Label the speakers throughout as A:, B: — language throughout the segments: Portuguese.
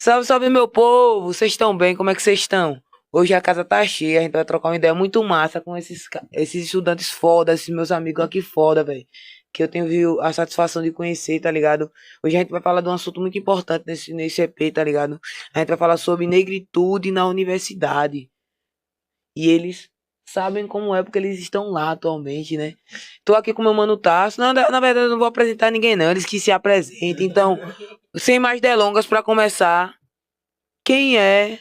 A: Salve, salve, meu povo! Vocês estão bem? Como é que vocês estão? Hoje a casa tá cheia, a gente vai trocar uma ideia muito massa com esses estudantes foda, esses meus amigos aqui foda, velho. Que eu tenho viu a satisfação de conhecer, tá ligado? Hoje a gente vai falar de um assunto muito importante nesse EP, tá ligado? A gente vai falar sobre negritude na universidade. E eles sabem como é, porque eles estão lá atualmente, né? Tô aqui com meu mano Tasso. Não, na verdade, eu não vou apresentar ninguém, não. Eles que se apresentem. Então, sem mais delongas, pra começar, quem é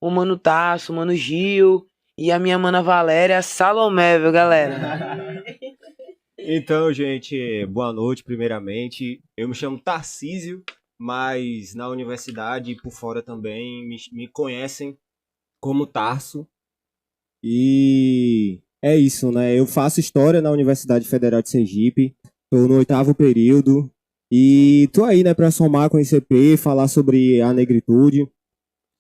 A: o Mano Tasso, o Mano Gil e a minha mana Valéria Salomé, viu, galera?
B: Então, gente, boa noite, primeiramente. Eu me chamo Tarcísio, mas na universidade e por fora também me conhecem como Tarso. E é isso, né? Eu faço história na Universidade Federal de Sergipe, estou no 8º período e tô aí, né, para somar com esse EP, falar sobre a negritude,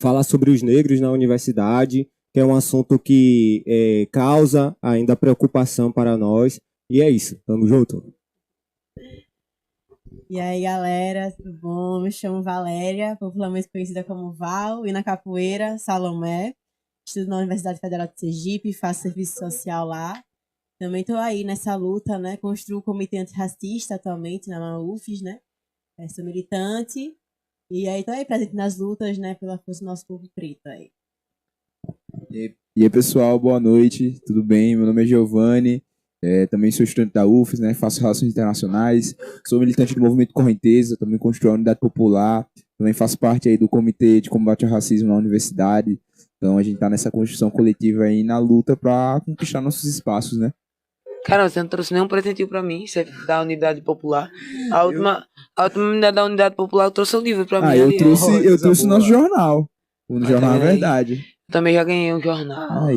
B: falar sobre os negros na universidade, que é um assunto que causa ainda preocupação para nós. E é isso, tamo junto.
C: E aí, galera, tudo bom? Me chamo Valéria, popularmente conhecida como Val, e na capoeira, Salomé. Estudo na Universidade Federal de Sergipe, faço serviço social lá. Também estou aí nessa luta, né? Construo o comitê antirracista atualmente na UFES, né? Sou militante. E aí estou aí presente nas lutas, né? Pela força do nosso povo preto aí.
D: E aí, pessoal, boa noite, tudo bem? Meu nome é Giovanni, também sou estudante da UFES, né? Faço Relações Internacionais, sou militante do Movimento Correnteza, também construo a Unidade Popular, também faço parte aí do Comitê de Combate ao Racismo na universidade. Então a gente está nessa construção coletiva aí na luta para conquistar nossos espaços, né?
A: Cara, você não trouxe nenhum presentinho pra mim, você é da Unidade Popular. A última unidade da Unidade Popular trouxe um livro pra mim.
D: Eu
A: ali.
D: trouxe o nosso jornal, o Jornal
A: também.
D: Verdade.
A: Também já ganhei um jornal.
D: Aí.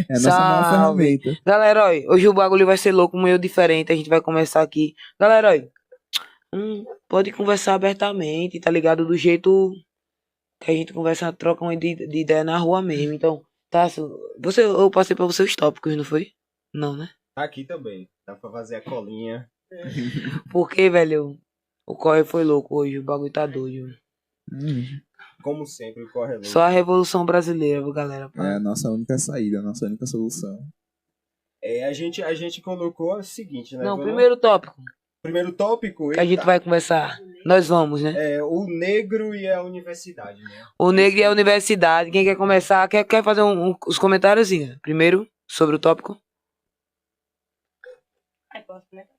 D: É a nossa maior ferramenta.
A: Galera, olha, hoje o bagulho vai ser louco, meio diferente. A gente vai começar aqui. Galera, olha, pode conversar abertamente, tá ligado? Do jeito que a gente conversa, troca uma de ideia na rua mesmo. Então, tá, eu passei pra você os tópicos, não foi? Não, né?
B: Aqui também, dá pra fazer a colinha.
A: Porque, velho, o corre foi louco hoje, o bagulho tá doido.
B: Como sempre, o corre é louco.
A: Só a Revolução Brasileira, viu, galera?
D: É a nossa única saída, a nossa única solução.
B: A gente colocou o seguinte, né?
A: Não, primeiro tópico.
B: Primeiro tópico...
A: Que a gente vai conversar. Nós vamos, né?
B: O negro e a universidade, né?
A: O negro e a universidade. Quem quer começar? Quer fazer os comentários? Primeiro, sobre o tópico.
E: Posso comentar?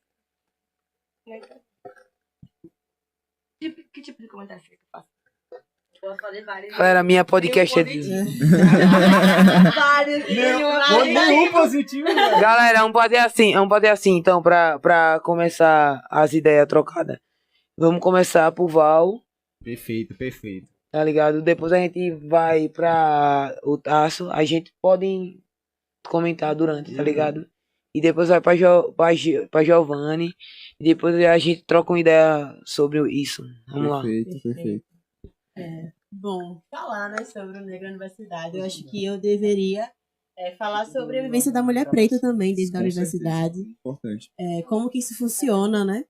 E: Que tipo de comentário você faz? Posso fazer vários.
A: Galera, minha podcast é de...
E: Vários.
B: Nenhum positivo, né?
A: Galera, vamos fazer assim, então, pra começar as ideias trocadas. Vamos começar por Val,
B: Perfeito.
A: tá ligado? Depois a gente vai pra o Tasso, a gente pode comentar durante, tá ligado? E depois vai pra Giovanni, e depois a gente troca uma ideia sobre isso. Vamos lá.
D: Perfeito.
C: Bom, falar, né, sobre o negro na universidade. Eu acho que eu deveria falar sobre a vivência da mulher preta também dentro da universidade.
D: Importante.
C: Como que isso funciona, né?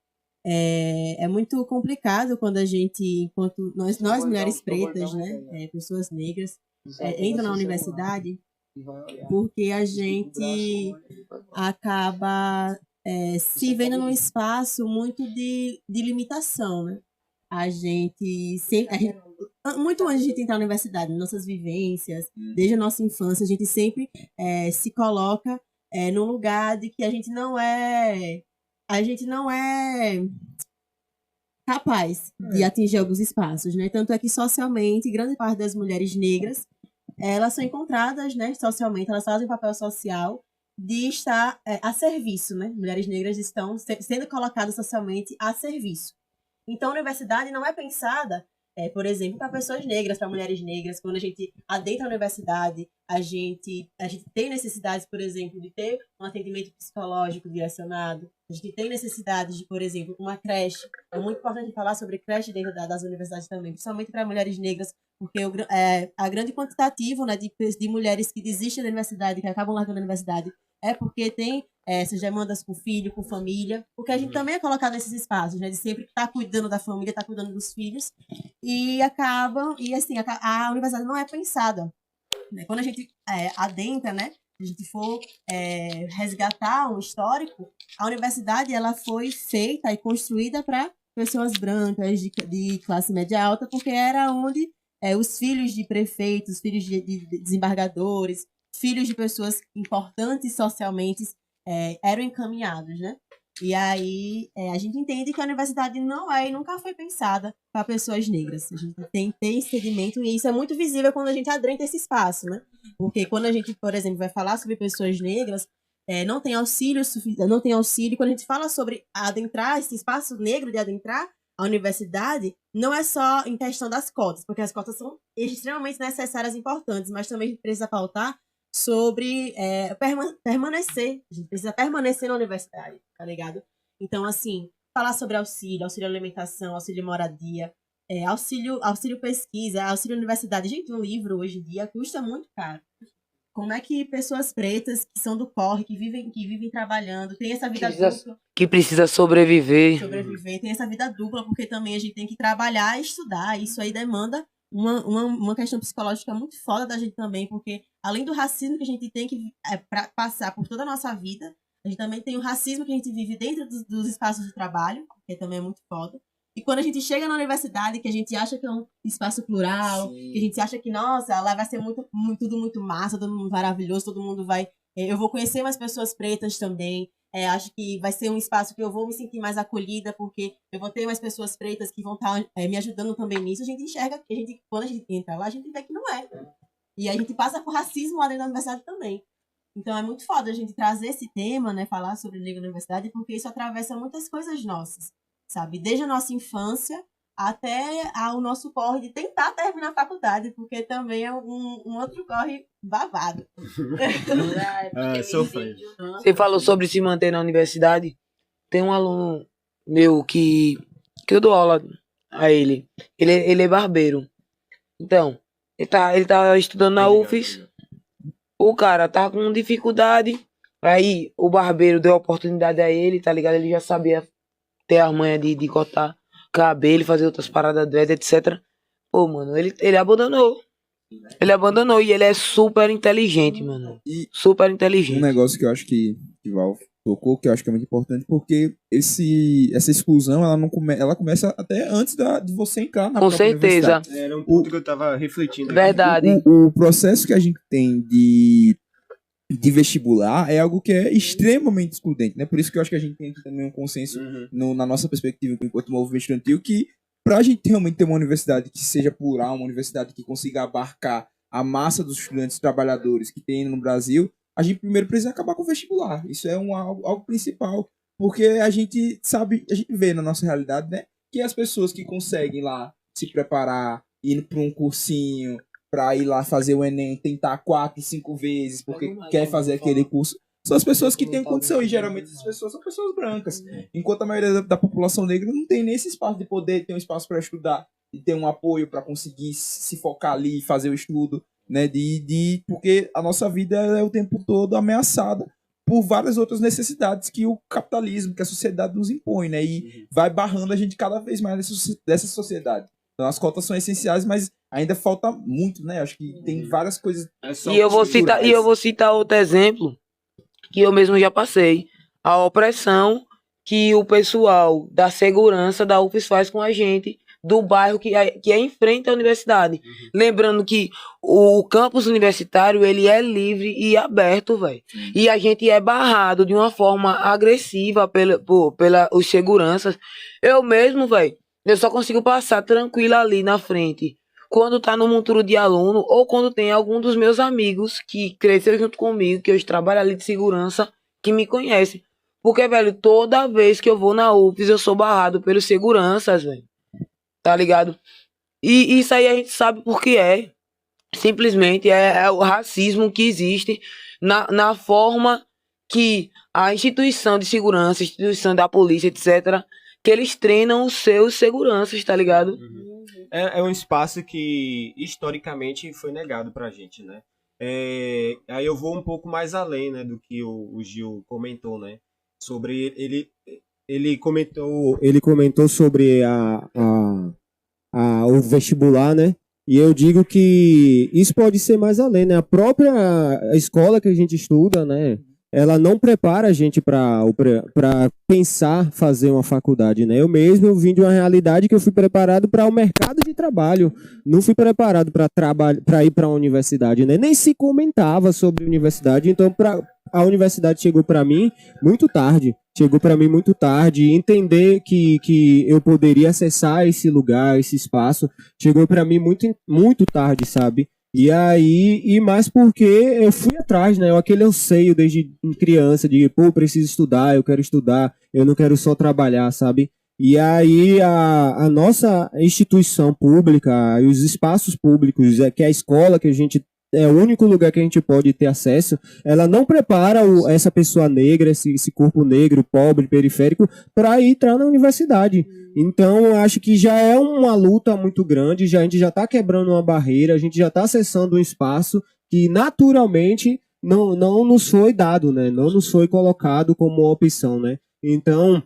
C: É muito complicado quando a gente, enquanto nós mulheres pretas, né, pessoas negras, entram na universidade, porque a gente acaba se vendo num espaço muito de limitação, né? Muito antes de a gente entrar na universidade, nossas vivências, desde a nossa infância, a gente sempre se coloca num lugar de que a gente não é capaz de atingir alguns espaços, né? Tanto é que socialmente, grande parte das mulheres negras, elas são encontradas, né, socialmente, elas fazem papel social de estar a serviço, né? Mulheres negras estão sendo colocadas socialmente a serviço. Então, a universidade não é pensada, por exemplo, para pessoas negras, para mulheres negras. Quando a gente adentra a universidade, a gente tem necessidades, por exemplo, de ter um atendimento psicológico direcionado. A gente tem necessidades de, por exemplo, uma creche. É muito importante falar sobre creche dentro das universidades também, principalmente para mulheres negras, porque a grande quantitativo, né, de mulheres que desistem da universidade, que acabam largando a universidade, é porque tem essas demandas com filho, com família, porque a gente também é colocado nesses espaços, né, de sempre estar cuidando da família, estar cuidando dos filhos, e assim, a universidade não é pensada, né? Quando a gente adentra, né, se a gente for resgatar um histórico, a universidade ela foi feita e construída para pessoas brancas de classe média alta, porque era onde os filhos de prefeitos, filhos de desembargadores, filhos de pessoas importantes socialmente eram encaminhados, né? E aí a gente entende que a universidade não é e nunca foi pensada para pessoas negras. A gente tem esse segmento e isso é muito visível quando a gente adentra esse espaço, né? Porque quando a gente, por exemplo, vai falar sobre pessoas negras, não tem auxílio suficiente, não tem auxílio. Quando a gente fala sobre adentrar, esse espaço negro de adentrar a universidade, não é só em questão das cotas, porque as cotas são extremamente necessárias e importantes, mas também a gente precisa pautar sobre permanecer. A gente precisa permanecer na universidade, tá ligado? Então, assim, falar sobre auxílio alimentação, auxílio moradia, auxílio pesquisa, auxílio universidade. Gente, um livro hoje em dia custa muito caro. Como é que pessoas pretas que são do corre, que vivem trabalhando, têm essa vida dupla,
A: que precisa sobreviver,
C: tem essa vida dupla, porque também a gente tem que trabalhar e estudar. Isso aí demanda uma questão psicológica muito foda da gente também, porque além do racismo que a gente tem que passar por toda a nossa vida, a gente também tem o racismo que a gente vive dentro dos espaços de trabalho, que também é muito foda. E quando a gente chega na universidade, que a gente acha que é um espaço plural, sim, que a gente acha que, nossa, lá vai ser tudo muito massa, todo mundo maravilhoso, todo mundo vai... eu vou conhecer mais pessoas pretas também. Acho que vai ser um espaço que eu vou me sentir mais acolhida, porque eu vou ter mais pessoas pretas que vão estar me ajudando também nisso. A gente enxerga que quando a gente entra lá, a gente vê que não é. E a gente passa por racismo lá dentro da universidade também. Então é muito foda a gente trazer esse tema, né, falar sobre negro na universidade, porque isso atravessa muitas coisas nossas, sabe? Desde a nossa infância até o nosso corre de tentar terminar a faculdade, porque também é um outro corre babado.
B: Sofrendo.
A: Você falou sobre se manter na universidade. Tem um aluno meu que eu dou aula a ele. Ele é barbeiro. Então, ele tá estudando na UFES. O cara tá com dificuldade. Aí o barbeiro deu a oportunidade a ele, tá ligado? Ele já sabia ter a manha de cortar cabelo, fazer outras paradas dread, etc. Pô, mano, ele abandonou. Ele abandonou e ele é super inteligente, mano.
D: E
A: super inteligente.
D: um negócio que eu acho que Val tocou, que eu acho que é muito importante, porque essa exclusão, ela começa até antes de você entrar na
A: Com
D: própria
A: certeza.
D: universidade.
B: Era um ponto que eu tava refletindo aqui.
A: Verdade.
D: O processo que a gente tem de vestibular é algo que é extremamente excludente, né? Por isso que eu acho que a gente tem aqui também um consenso na nossa perspectiva enquanto movimento estudantil, que para a gente realmente ter uma universidade que seja plural, uma universidade que consiga abarcar a massa dos estudantes trabalhadores que tem no Brasil, a gente primeiro precisa acabar com o vestibular. Isso é algo principal, porque a gente vê na nossa realidade, né, que as pessoas que conseguem lá se preparar, ir para um cursinho, para ir lá fazer o Enem, tentar 4, 5 vezes, porque quer fazer aquele curso, são as pessoas que têm condição, e geralmente essas pessoas são pessoas brancas, enquanto a maioria da população negra não tem nem esse espaço de poder ter um espaço para estudar, de ter um apoio para conseguir se focar ali e fazer o estudo, né, porque a nossa vida é o tempo todo ameaçada por várias outras necessidades que o capitalismo, que a sociedade nos impõe, né, e vai barrando a gente cada vez mais dessa sociedade. Então, as cotas são essenciais, mas ainda falta muito, né? Acho que tem várias coisas.
A: E eu vou citar outro exemplo que eu mesmo já passei. A opressão que o pessoal da segurança da UFES faz com a gente do bairro que é em frente à universidade. Lembrando que o campus universitário, ele é livre e aberto, velho. E a gente é barrado de uma forma agressiva pela os seguranças. Eu mesmo, velho, eu só consigo passar tranquilo ali na frente quando tá no monturo de aluno ou quando tem algum dos meus amigos que cresceu junto comigo, que hoje trabalha ali de segurança, que me conhece. Porque, velho, toda vez que eu vou na UFES, eu sou barrado pelos seguranças, velho. Tá ligado? E isso aí a gente sabe por que é. Simplesmente é o racismo que existe na forma que a instituição de segurança, a instituição da polícia, etc., que eles treinam os seus seguranças, tá ligado?
B: É um espaço que historicamente foi negado pra gente, né? Aí eu vou um pouco mais além, né, do que o Gil comentou, né? Sobre ele comentou sobre o vestibular, né? E eu digo que isso pode ser mais além, né? A própria escola que a gente estuda, né? Ela não prepara a gente para pensar fazer uma faculdade, né? Eu vim de uma realidade que eu fui preparado para o mercado de trabalho, não fui preparado para ir para a universidade, né? Nem se comentava sobre universidade, então a universidade chegou para mim muito tarde. Chegou para mim muito tarde, entender que eu poderia acessar esse lugar, esse espaço, chegou para mim muito, muito tarde, sabe? E mais porque eu fui atrás, né? Aquele anseio desde criança de, pô, preciso estudar, eu quero estudar, eu não quero só trabalhar, sabe? E aí a nossa instituição pública, os espaços públicos, que é a escola que a gente é o único lugar que a gente pode ter acesso, ela não prepara essa pessoa negra, esse corpo negro, pobre, periférico, para entrar na universidade. Então, eu acho que já é uma luta muito grande, a gente já está quebrando uma barreira, a gente já está acessando um espaço que naturalmente não nos foi dado, né? Não nos foi colocado como uma opção, né? Então,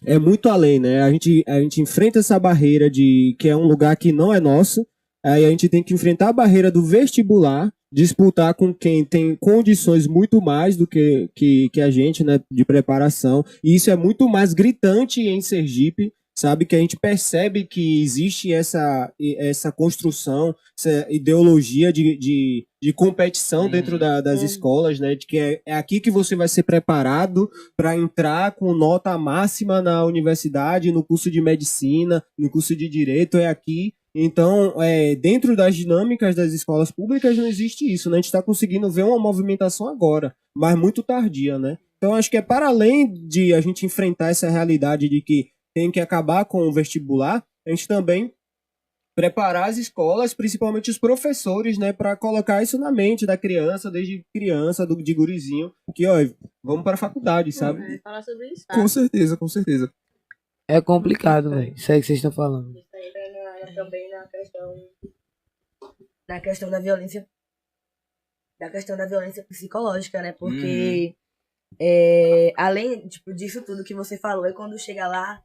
B: é muito além, né? A gente enfrenta essa barreira de que é um lugar que não é nosso, aí a gente tem que enfrentar a barreira do vestibular, disputar com quem tem condições muito mais do que a gente, né, de preparação, e isso é muito mais gritante em Sergipe, sabe, que a gente percebe que existe essa construção, essa ideologia de competição dentro das escolas, né, de que é aqui que você vai ser preparado para entrar com nota máxima na universidade, no curso de medicina, no curso de direito, é aqui. Então, dentro das dinâmicas das escolas públicas não existe isso, né? A gente está conseguindo ver uma movimentação agora, mas muito tardia, né? Então, acho que é para além de a gente enfrentar essa realidade de que tem que acabar com o vestibular, a gente também preparar as escolas, principalmente os professores, né, para colocar isso na mente da criança, desde criança, de gurizinho, que, ó, vamos para a faculdade, sabe?
C: Falar sobre isso.
D: Com certeza, com certeza.
A: É complicado, velho. Isso aí que vocês estão falando.
E: Isso aí também na questão da violência psicológica, né? Porque além, tipo, disso tudo que você falou, é quando chega lá,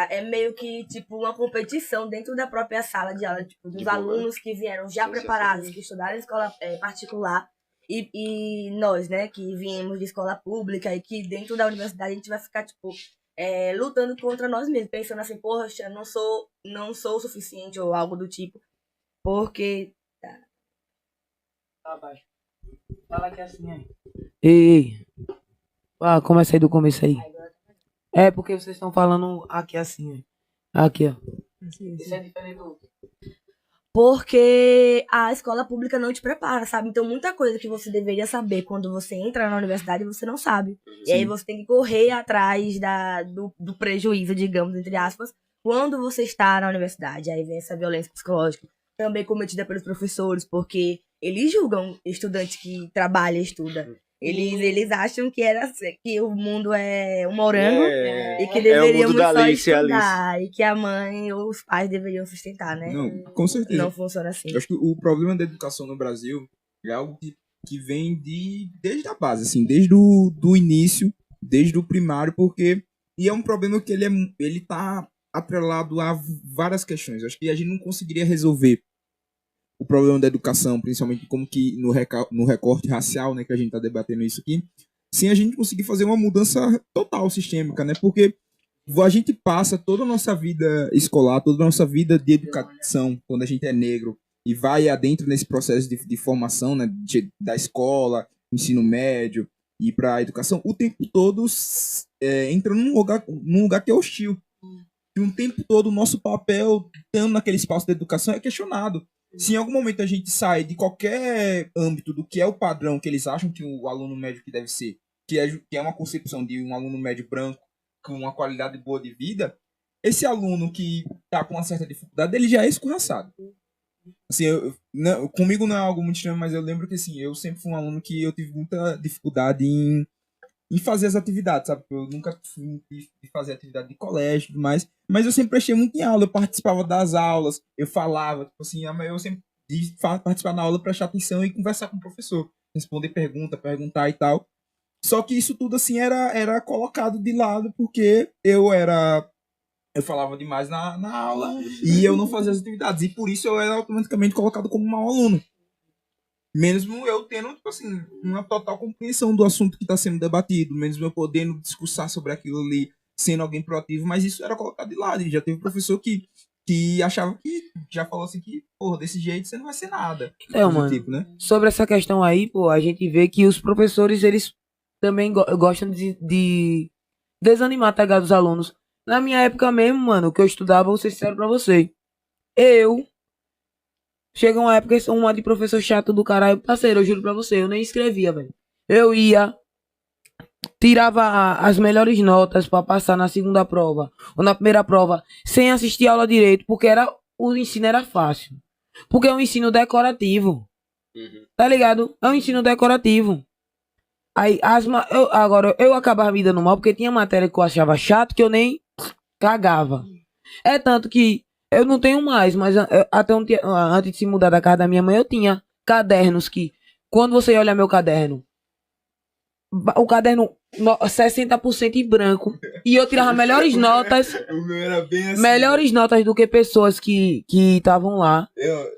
E: é meio que, tipo, uma competição dentro da própria sala de aula, tipo, dos alunos que vieram já preparados, que estudaram em escola particular, e nós, né, que viemos de escola pública, e que dentro da universidade a gente vai ficar, tipo, lutando contra nós mesmos, pensando assim, poxa, não sou o suficiente, ou algo do tipo, porque...
A: Tá abaixo. Fala aqui assim, aí. Ei. Começa aí do começo aí. É porque vocês estão falando aqui assim, ó. Aqui, ó. Isso é diferente do outro.
E: Porque a escola pública não te prepara, sabe? Então, muita coisa que você deveria saber quando você entra na universidade, você não sabe. E aí você tem que correr atrás do prejuízo, digamos, entre aspas, quando você está na universidade. Aí vem essa violência psicológica, também cometida pelos professores, porque eles julgam estudante que trabalha e estuda. Eles acham que o mundo é um morango e que deveríamos
B: mundo da
E: só
B: Alice,
E: estudar e que a mãe ou os pais deveriam sustentar, né?
D: Não, com certeza.
E: Não funciona assim.
D: Eu acho que o problema da educação no Brasil é algo que vem desde a base, assim, desde do início, desde o primário, porque... E é um problema que ele tá atrelado a várias questões. Eu acho que a gente não conseguiria resolver o problema da educação, principalmente como que no recorte racial, né, que a gente está debatendo isso aqui, sem a gente conseguir fazer uma mudança total sistêmica, né, porque a gente passa toda a nossa vida escolar, toda a nossa vida de educação, quando a gente é negro, e vai adentro nesse processo de formação, né, da escola, ensino médio, e para a educação, o tempo todo entra num lugar que é hostil. E um tempo todo o nosso papel, estando naquele espaço da educação, é questionado. Se em algum momento a gente sai de qualquer âmbito do que é o padrão que eles acham que o aluno médio que deve ser, que é uma concepção de um aluno médio branco com uma qualidade boa de vida, esse aluno que está com uma certa dificuldade, ele já é escorraçado. Assim, comigo não é algo muito estranho, mas eu lembro que assim, eu sempre fui um aluno que eu tive muita dificuldade em fazer as atividades, sabe? Eu nunca fui de fazer atividade de colégio e tudo mais, mas eu sempre prestei muito em aula, eu participava das aulas, eu falava, tipo assim, eu sempre de participar na aula, prestar atenção e conversar com o professor. Responder perguntar e tal. Só que isso tudo, assim, era colocado de lado porque eu falava demais na aula e eu não fazia as atividades. E por isso eu era automaticamente colocado como mau aluno. Mesmo eu tendo, tipo assim, uma total compreensão do assunto que está sendo debatido, mesmo eu podendo discursar sobre aquilo ali, sendo alguém proativo, mas isso era colocado de lado. E já teve professor que achava que, já falou assim que, porra, desse jeito você não vai ser nada.
A: Então,
D: Do
A: mano,
D: tipo, né?
A: sobre essa questão aí, pô, a gente vê que os professores, eles também gostam de desanimar, tá ligado, os alunos. Na minha época mesmo, mano, que eu estudava, vou ser sincero pra você. Chega uma época, uma de professor chato do caralho, parceiro, eu juro pra você, eu nem escrevia, velho. Eu ia, tirava as melhores notas pra passar na segunda prova, ou na primeira prova, sem assistir aula direito, porque o ensino era fácil. Porque é um ensino decorativo. Tá ligado? É um ensino decorativo. Aí, agora, eu acabava me dando mal, porque tinha matéria que eu achava chato, que eu nem cagava. É tanto que eu não tenho mais, mas até antes de se mudar da casa da minha mãe, eu tinha cadernos que, quando você olha meu caderno, o caderno 60% em branco, e eu tirava melhores notas,
D: O meu era bem assim.
A: melhores notas do que pessoas que estavam lá,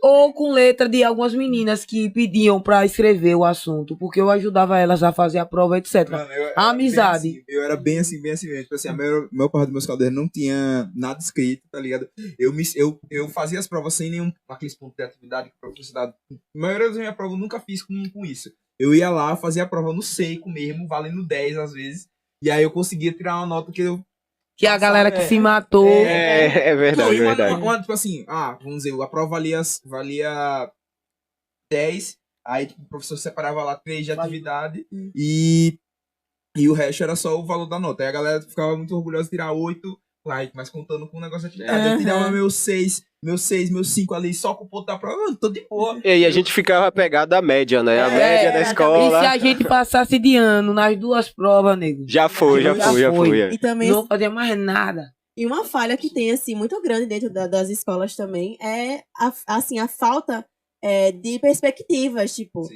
A: ou com letra de algumas meninas que pediam pra escrever o assunto, porque eu ajudava elas a fazer a prova, etc.
D: Mano,
A: A amizade.
D: Bem assim, eu era bem assim mesmo. Tipo assim, a maior parte dos meus cadernos não tinha nada escrito, tá ligado? Eu fazia as provas sem nenhum aqueles pontos de atividade que a professor dava. A maioria das minhas provas eu nunca fiz com isso. Eu ia lá, fazia a prova no seco mesmo, valendo 10 às vezes. E aí eu conseguia tirar uma nota que eu...
A: Que a galera que se matou.
F: É verdade,
D: Não,
F: verdade.
D: tipo assim, vamos dizer, a prova valia 10, aí tipo, o professor separava lá 3 de atividade e o resto era só o valor da nota. Aí a galera ficava muito orgulhosa de tirar 8, mas contando com o negócio de atividade. Eu tirava meu 6, meu 5 ali, só com o ponto da prova, eu tô de boa.
F: E aí a gente ficava pegado à média, né? A média da
A: E se
F: escola.
A: a gente passasse de ano nas duas provas, nego?
F: Já foi.
C: E também
A: Não fazia mais nada.
C: E uma falha que tem, assim, muito grande dentro das escolas também é, a falta de perspectivas. Tipo,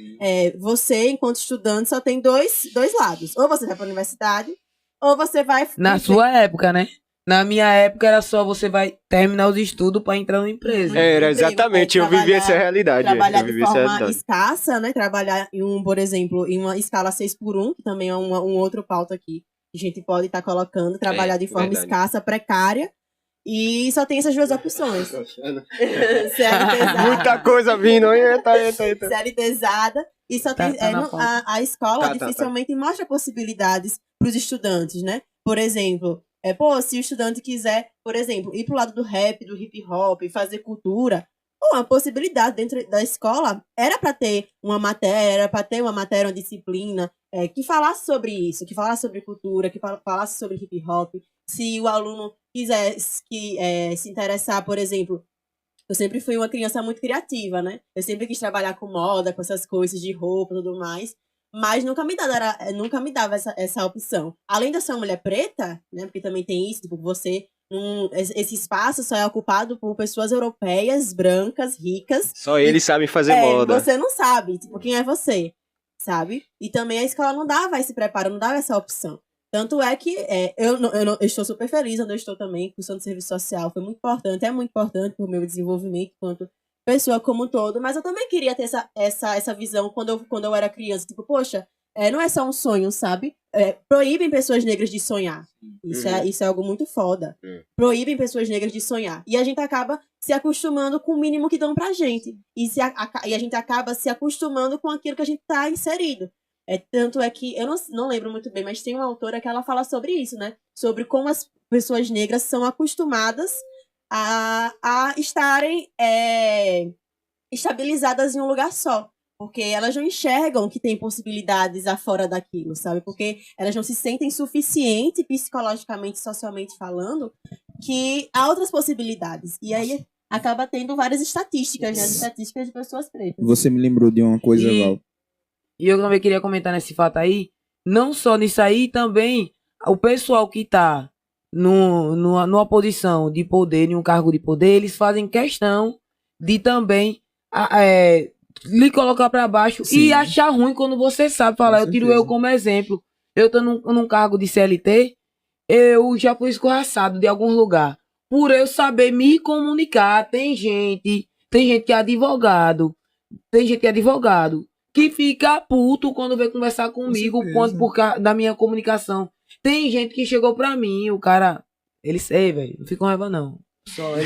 C: você, enquanto estudante, só tem dois lados. Ou você vai para a universidade, ou você vai...
A: Na sua época, né? Na minha época era só você vai terminar os estudos pra entrar numa empresa.
F: Era, exatamente. Eu vivi essa realidade.
C: Trabalhar
F: Eu
C: de
F: vivi essa
C: forma
F: realidade.
C: escassa, né? Trabalhar por exemplo, em uma escala 6x1, que também é um outro pauta aqui que a gente pode estar colocando. Trabalhar de forma
F: verdade.
C: escassa, precária. E só tem essas duas opções. CLTzada.
F: Muita coisa vindo. Eita.
C: CLTzada. E só tem.
A: Tá na pauta.
C: A escola
F: Tá.
C: dificilmente mostra possibilidades para os estudantes, né? Por exemplo, se o estudante quiser, por exemplo, ir pro lado do rap, do hip hop, fazer cultura, uma possibilidade dentro da escola era para ter uma matéria, uma disciplina que falasse sobre isso, que falasse sobre cultura, que falasse sobre hip hop. Se o aluno quisesse se interessar, por exemplo, eu sempre fui uma criança muito criativa, né? Eu sempre quis trabalhar com moda, com essas coisas de roupa e tudo mais. Mas nunca me dava essa opção. Além de eu ser uma mulher preta, né? Porque também tem isso, tipo, esse espaço só é ocupado por pessoas europeias, brancas, ricas.
F: Só eles sabem fazer moda.
C: Você não sabe, tipo, quem é você, sabe? E também a escola não dava esse preparo, não dava essa opção. Tanto é que eu estou super feliz onde eu estou também, cursando serviço social. Foi muito importante, é muito importante para o meu desenvolvimento enquanto pessoa como um todo, mas eu também queria ter essa visão quando eu era criança. Tipo, poxa, não é só um sonho, sabe? Proíbem pessoas negras de sonhar. Isso é algo muito foda. Proíbem pessoas negras de sonhar. E a gente acaba se acostumando com o mínimo que dão pra gente. E a gente acaba se acostumando com aquilo que a gente tá inserido. Tanto é que, eu não lembro muito bem, mas tem uma autora que ela fala sobre isso, né? Sobre como as pessoas negras são acostumadas a estarem estabilizadas em um lugar só. Porque elas não enxergam que tem possibilidades afora daquilo, sabe? Porque elas não se sentem suficiente, psicologicamente, socialmente falando, que há outras possibilidades. E aí acaba tendo várias estatísticas, né? Estatísticas de pessoas pretas.
D: Você me lembrou de uma coisa, Val.
A: E eu também queria comentar nesse fato aí, não só nisso aí, também o pessoal que tá numa posição de poder, em um cargo de poder, eles fazem questão de também lhe colocar pra baixo
D: Sim.
A: e achar ruim quando você sabe falar.
D: Com
A: Eu tiro
D: certeza.
A: eu como exemplo. Eu tô num cargo de CLT, eu já fui escorraçado de algum lugar. Por eu saber me comunicar, tem gente que é advogado, que fica puto quando vem conversar comigo
D: certeza.
A: por causa da minha comunicação. Tem gente que chegou pra mim, o cara, ele sei, velho, não fica com raiva não. Só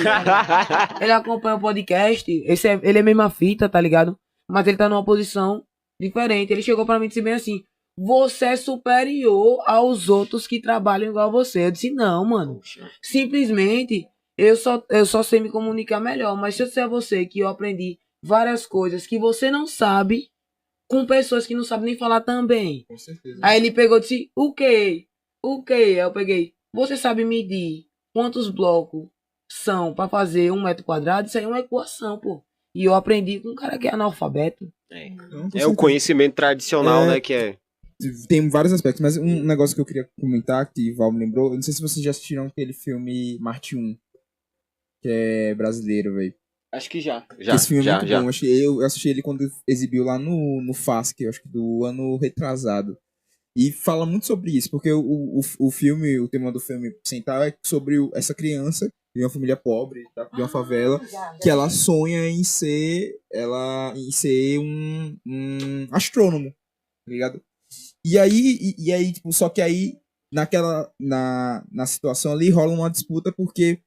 A: ele acompanha o podcast, ele é a mesma fita, tá ligado? Mas ele tá numa posição diferente. Ele chegou pra mim e disse bem assim: você é superior aos outros que trabalham igual a você. Eu disse: não, mano. Simplesmente eu só sei me comunicar melhor. Mas se eu disser a você que eu aprendi várias coisas que você não sabe, com pessoas que não sabem nem falar também.
D: Com certeza.
A: Aí ele pegou e disse: o quê? O quê? Aí eu peguei: você sabe medir quantos blocos são pra fazer 1 metro quadrado? Isso aí é uma equação, pô. E eu aprendi com um cara que é analfabeto.
D: Não, com
F: É o
D: certeza.
F: conhecimento tradicional,
D: É.
F: né, que é.
D: Tem vários aspectos, mas um negócio que eu queria comentar, que Val me lembrou, eu não sei se vocês já assistiram aquele filme Marte 1, que é brasileiro, velho.
F: Acho que já.
D: Esse filme é muito bom. Eu assisti ele quando exibiu lá no FASC, eu acho que do ano retrasado. E fala muito sobre isso, porque o filme, o tema do filme central é sobre essa criança de uma família pobre, de uma favela, que ela sonha em ser um astrônomo, tá ligado? E aí, tipo, só que aí, na situação ali, rola uma disputa porque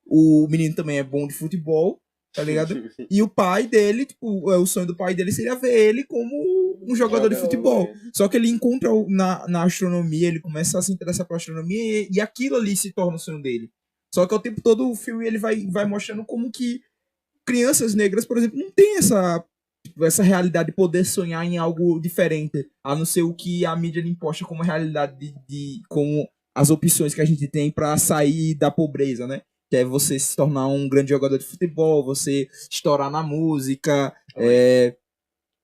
D: o menino também é bom de futebol, tá ligado? E o pai dele, tipo, o sonho do pai dele seria ver ele como um jogador de futebol. Só que ele encontra na astronomia, ele começa a se interessar por astronomia e aquilo ali se torna o sonho dele. Só que ao tempo todo o filme ele vai mostrando como que crianças negras, por exemplo, não tem essa realidade de poder sonhar em algo diferente, a não ser o que a mídia lhe imposta como realidade como as opções que a gente tem pra sair da pobreza, né? Que é você se tornar um grande jogador de futebol, você estourar na música,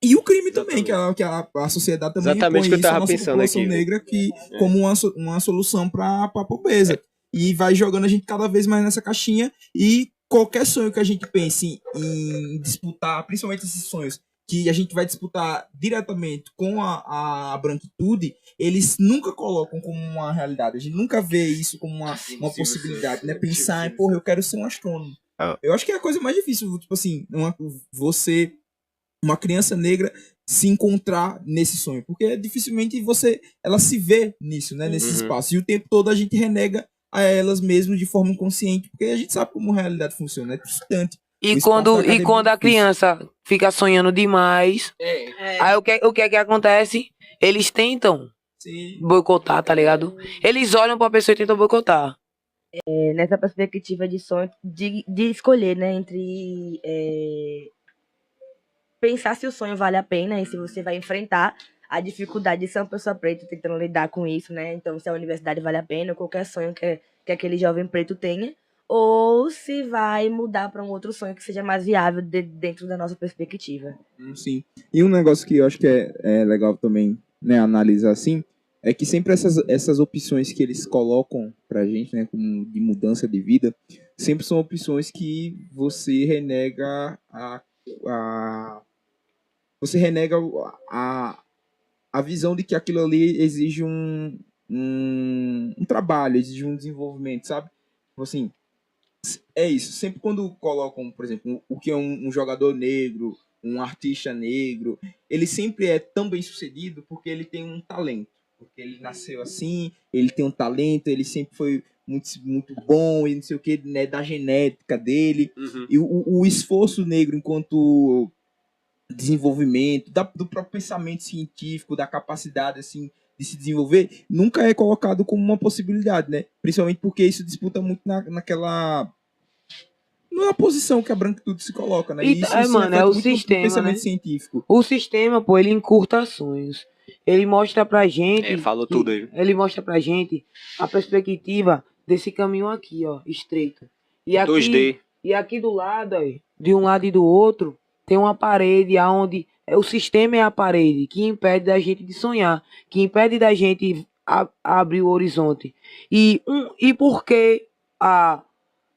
D: e o crime também, que a sociedade também
F: Exatamente o que eu
D: reconhece
F: tava
D: a nossa
F: pensando
D: população
F: aqui,
D: negra como uma solução para a pobreza. E vai jogando a gente cada vez mais nessa caixinha, e qualquer sonho que a gente pense em disputar, principalmente esses sonhos que a gente vai disputar diretamente com a branquitude, eles nunca colocam como uma realidade. A gente nunca vê isso como uma possibilidade, né? Pensar, porra, eu quero ser um astrônomo. Eu acho que é a coisa mais difícil, tipo assim, uma criança negra se encontrar nesse sonho, porque dificilmente ela se vê nisso, né, nesse espaço, e o tempo todo a gente renega a elas mesmo de forma inconsciente, porque a gente sabe como a realidade funciona, é distante.
A: E quando a criança fica sonhando demais, aí o que é que acontece? Eles tentam boicotar, tá ligado? Eles olham pra pessoa e tentam boicotar.
E: Nessa perspectiva de sonho, de escolher, né, entre pensar se o sonho vale a pena e se você vai enfrentar a dificuldade de ser uma pessoa preta tentando lidar com isso, né? Então, se a universidade vale a pena, ou qualquer sonho que aquele jovem preto tenha, ou se vai mudar para um outro sonho que seja mais viável dentro da nossa perspectiva.
D: Sim. E um negócio que eu acho que é legal também, né, analisar assim, é que sempre essas opções que eles colocam pra gente, né, como de mudança de vida, sempre são opções que você renega a visão de que aquilo ali exige um trabalho, exige um desenvolvimento, sabe? Tipo assim, é isso. Sempre quando colocam, por exemplo, o que é um jogador negro, um artista negro, ele sempre é tão bem sucedido porque ele tem um talento. Porque ele nasceu assim, ele tem um talento, ele sempre foi muito, muito bom e não sei o que, né, da genética dele. E o esforço negro enquanto desenvolvimento, do próprio pensamento científico, da capacidade assim de se desenvolver, nunca é colocado como uma possibilidade, né? Principalmente porque isso disputa muito naquela posição que a branquitude se coloca, né?
A: E,
D: isso
A: mano, é o sistema,
D: pensamento
A: né?
D: científico.
A: O sistema, pô, ele encurta sonhos. Ele mostra pra gente...
F: falou tudo aí.
A: Ele mostra pra gente a perspectiva desse caminho aqui, ó, estreito. E aqui,
F: 2D.
A: E aqui do lado, ó, de um lado e do outro, tem uma parede onde... O sistema é a parede que impede da gente de sonhar, que impede da gente abrir o horizonte. E por que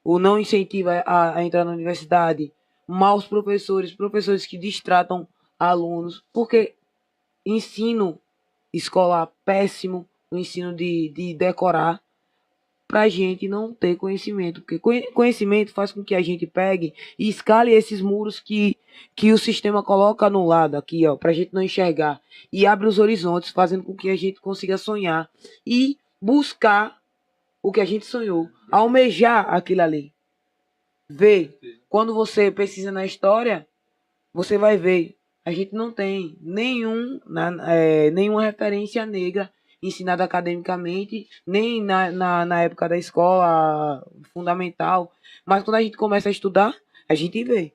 A: o não incentiva a entrar na universidade? maus professores, professores que distratam alunos, porque ensino escolar péssimo, o ensino de decorar, pra gente não ter conhecimento, porque conhecimento faz com que a gente pegue e escale esses muros que o sistema coloca no lado aqui, ó, pra gente não enxergar, e abre os horizontes, fazendo com que a gente consiga sonhar e buscar o que a gente sonhou, almejar aquilo ali. Ver, quando você pesquisa na história, você vai ver, a gente não tem nenhuma referência negra ensinada academicamente, nem na época da escola fundamental. Mas quando a gente começa a estudar, a gente vê.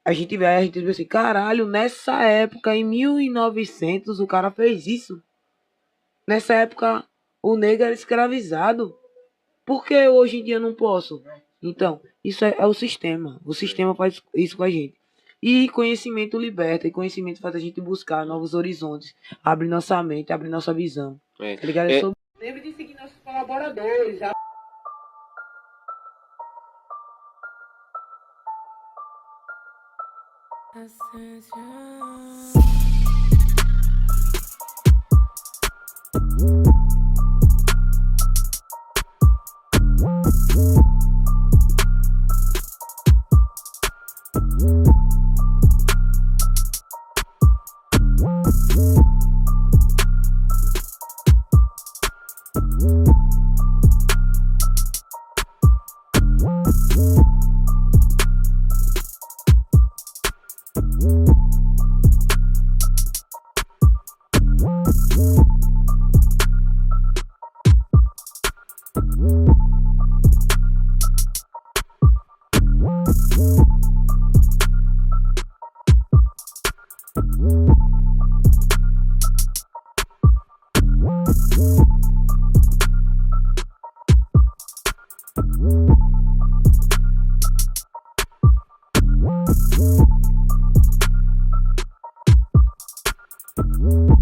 A: A gente vê, aí a gente vê assim, caralho, nessa época, em 1900, o cara fez isso. Nessa época, o negro era escravizado. Por que hoje em dia eu não posso? Então, isso é o sistema. O sistema faz isso com a gente. E conhecimento liberta, e conhecimento faz a gente buscar novos horizontes, abre nossa mente, abre nossa visão.
F: É.
A: Tá ligado?
F: É.
A: Lembre de seguir nossos colaboradores.
G: Thank